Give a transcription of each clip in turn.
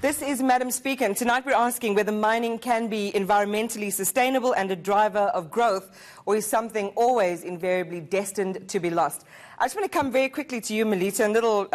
This is Madam Speaker, and tonight we're asking whether mining can be environmentally sustainable and a driver of growth, or is something always invariably destined to be lost. I just want to come very quickly to you, Melita, a little,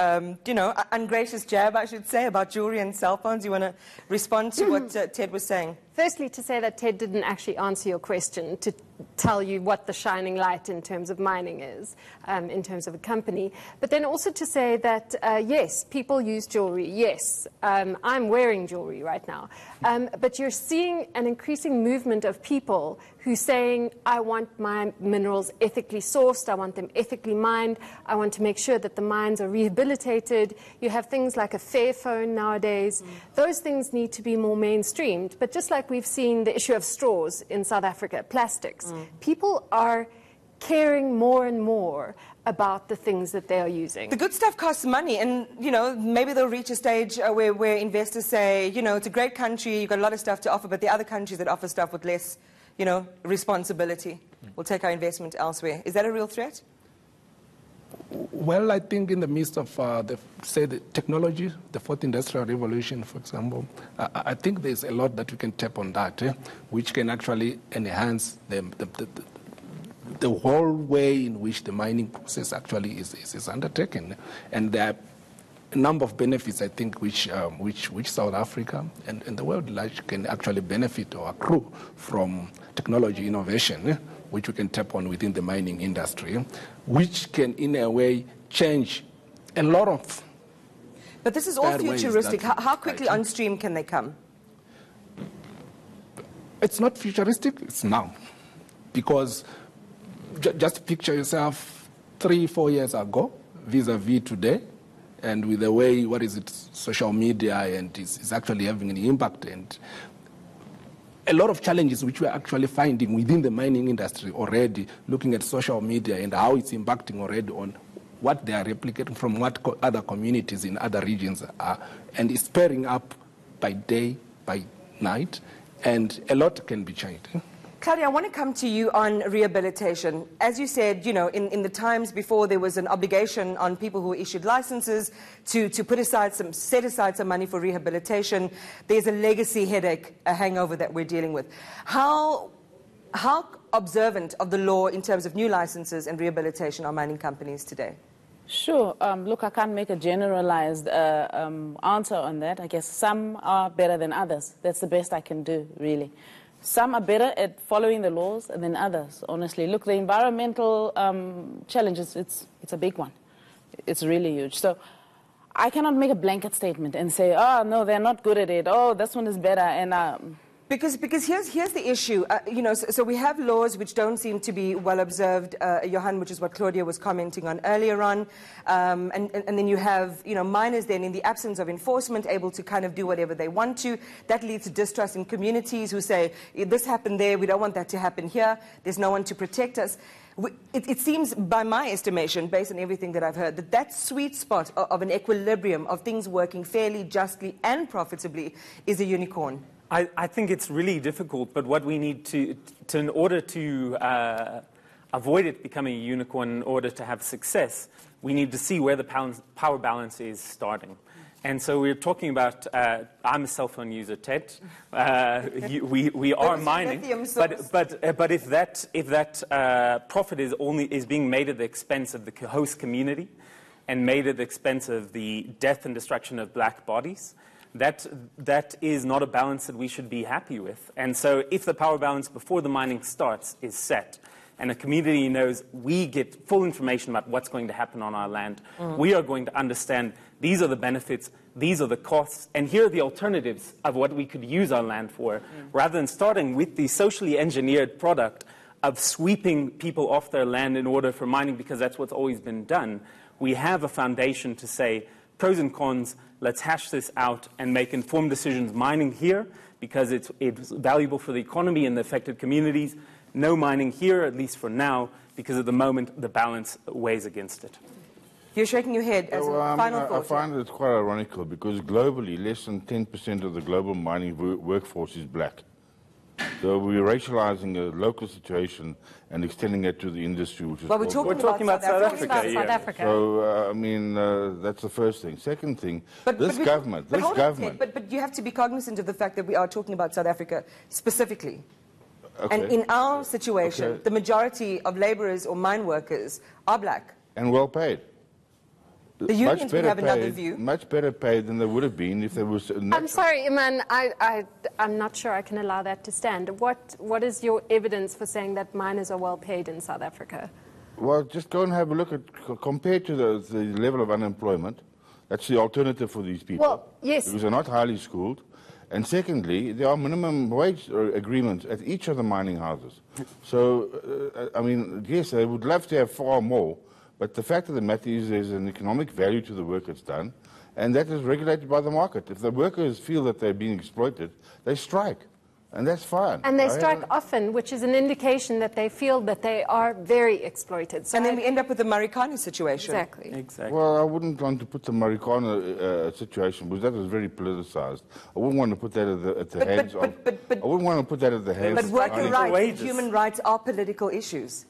ungracious jab, I should say, about jewelry and cell phones. You want to respond to what Ted was saying? Firstly, to say that Ted didn't actually answer your question, to tell you what the shining light in terms of mining is, in terms of a company. But then also to say that, yes, people use jewelry. Yes, I'm wearing jewelry right now. But you're seeing an increasing movement of people who saying, I want my minerals ethically sourced, I want them ethically mined, I want to make sure that the mines are rehabilitated. You have things like a Fairphone nowadays. Those things need to be more mainstreamed. But just like we've seen the issue of straws in South Africa, plastics, people are caring more and more about the things that they are using. The good stuff costs money, and, maybe they'll reach a stage where investors say, it's a great country, you've got a lot of stuff to offer, but the other countries that offer stuff with less, responsibility will take our investment elsewhere. Is that a real threat? Well, I think in the midst of, the technology, the fourth industrial revolution, for example, I think there's a lot that we can tap on that, which can actually enhance the whole way in which the mining process actually is undertaken. And there are a number of benefits, I think, which South Africa and the world large can actually benefit or accrue from technology innovation, which we can tap on within the mining industry, which can, in a way, change a lot of. But this is all futuristic. How quickly on stream can they come? It's not futuristic, it's now. Because just picture yourself 3-4 years ago, vis-a-vis today, and with the way, social media, and it's actually having an impact, and a lot of challenges which we're actually finding within the mining industry already, looking at social media and how it's impacting already on what they are replicating from what other communities in other regions are, and it's pairing up by day, by night, and a lot can be changed. Claudia, I want to come to you on rehabilitation. As you said, in the times before, there was an obligation on people who issued licenses to set aside some money for rehabilitation. There's a legacy headache, a hangover that we're dealing with. How observant of the law in terms of new licenses and rehabilitation are mining companies today? Sure. Look, I can't make a generalized answer on that. I guess some are better than others. That's the best I can do, really. Some are better at following the laws than others, honestly. Look, the environmental challenges, it's a big one. It's really huge. So I cannot make a blanket statement and say, oh, no, they're not good at it. Oh, this one is better. And Because here's the issue. So we have laws which don't seem to be well observed, Johan, which is what Claudia was commenting on earlier on. And then you have, miners then in the absence of enforcement able to kind of do whatever they want to. That leads to distrust in communities who say, this happened there, we don't want that to happen here. There's no one to protect us. It seems, by my estimation, based on everything that I've heard, that sweet spot of an equilibrium of things working fairly, justly, and profitably is a unicorn. I think it's really difficult, but what we need to in order to avoid it becoming a unicorn, in order to have success, we need to see where the power balance is starting. And so we're talking about, I'm a cell phone user, Ted. We are mining, but if that profit is being made at the expense of the host community and made at the expense of the death and destruction of black bodies, that is not a balance that we should be happy with. And so if the power balance before the mining starts is set, and a community knows we get full information about what's going to happen on our land, we are going to understand these are the benefits, these are the costs, and here are the alternatives of what we could use our land for, rather than starting with the socially engineered product of sweeping people off their land in order for mining, because that's what's always been done. We have a foundation to say, pros and cons, let's hash this out and make informed decisions mining here because it's valuable for the economy and the affected communities. No mining here, at least for now, because at the moment the balance weighs against it. You're shaking your head as a final thought. I find it quite ironical because globally less than 10% of the global mining workforce is black. So we're racializing a local situation and extending it to the industry, which is Well, we're talking about South Africa. South Africa. So, I mean, that's the first thing. Second thing, this hold government... on, Ted, but you have to be cognizant of the fact that we are talking about South Africa specifically. Okay. And in our situation, the majority of labourers or mine workers are black. And well paid. The unions would have another view. Much better paid than they would have been if there was... I'm sorry, Iman, I'm not sure I can allow that to stand. What is your evidence for saying that miners are well paid in South Africa? Well, just go and have a look at, compared to the level of unemployment, that's the alternative for these people. Well, yes. Because they're not highly schooled. And secondly, there are minimum wage agreements at each of the mining houses. So, I mean, yes, they would love to have far more, but the fact of the matter is there's an economic value to the work that's done, and that is regulated by the market. If the workers feel that they're being exploited, they strike, and that's fine. And they strike often, which is an indication that they feel that they are very exploited. So And then we end up with the Marikana situation. Exactly. Exactly. Well, I wouldn't want to put the Marikana situation, because that was very politicized. I wouldn't want to put that at the heads of... I wouldn't want to put that at the heads But worker Equal rights and wages. human rights are political issues.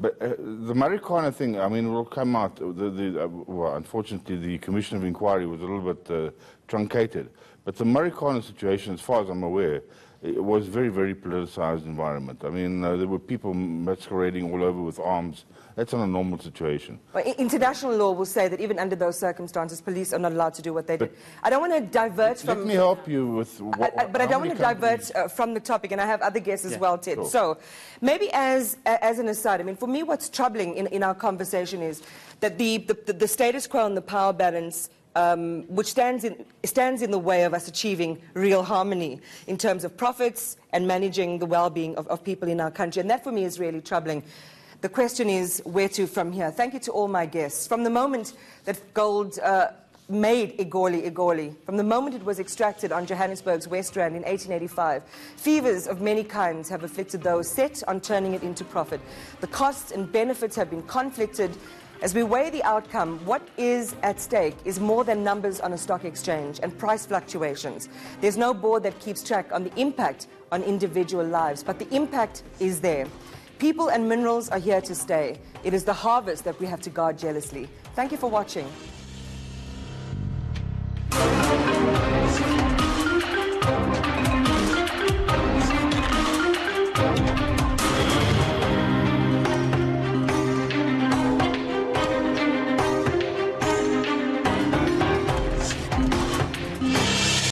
But the Marikana thing, I mean, will come out. Well, unfortunately, the Commission of Inquiry was a little bit truncated. But the Marikana situation, as far as I'm aware, it was a very, very politicized environment. I mean, there were people masquerading all over with arms. That's not a normal situation. Well, international law will say that even under those circumstances, police are not allowed to do what they did. I don't want to divert from... Let me help you with... But I don't want to divert from the topic, and I have other guests as well, Ted. Sure. So maybe as an aside, I mean, for me what's troubling in our conversation is that the status quo and the power balance which stands in the way of us achieving real harmony in terms of profits and managing the well-being of people in our country. And that, for me, is really troubling. The question is, where to from here? Thank you to all my guests. From the moment that gold made Egoli, from the moment it was extracted on Johannesburg's West Rand in 1885, fevers of many kinds have afflicted those set on turning it into profit. The costs and benefits have been conflicted. As we weigh the outcome, what is at stake is more than numbers on a stock exchange and price fluctuations. There's no board that keeps track on the impact on individual lives, but the impact is there. People and minerals are here to stay. It is the harvest that we have to guard jealously. Thank you for watching.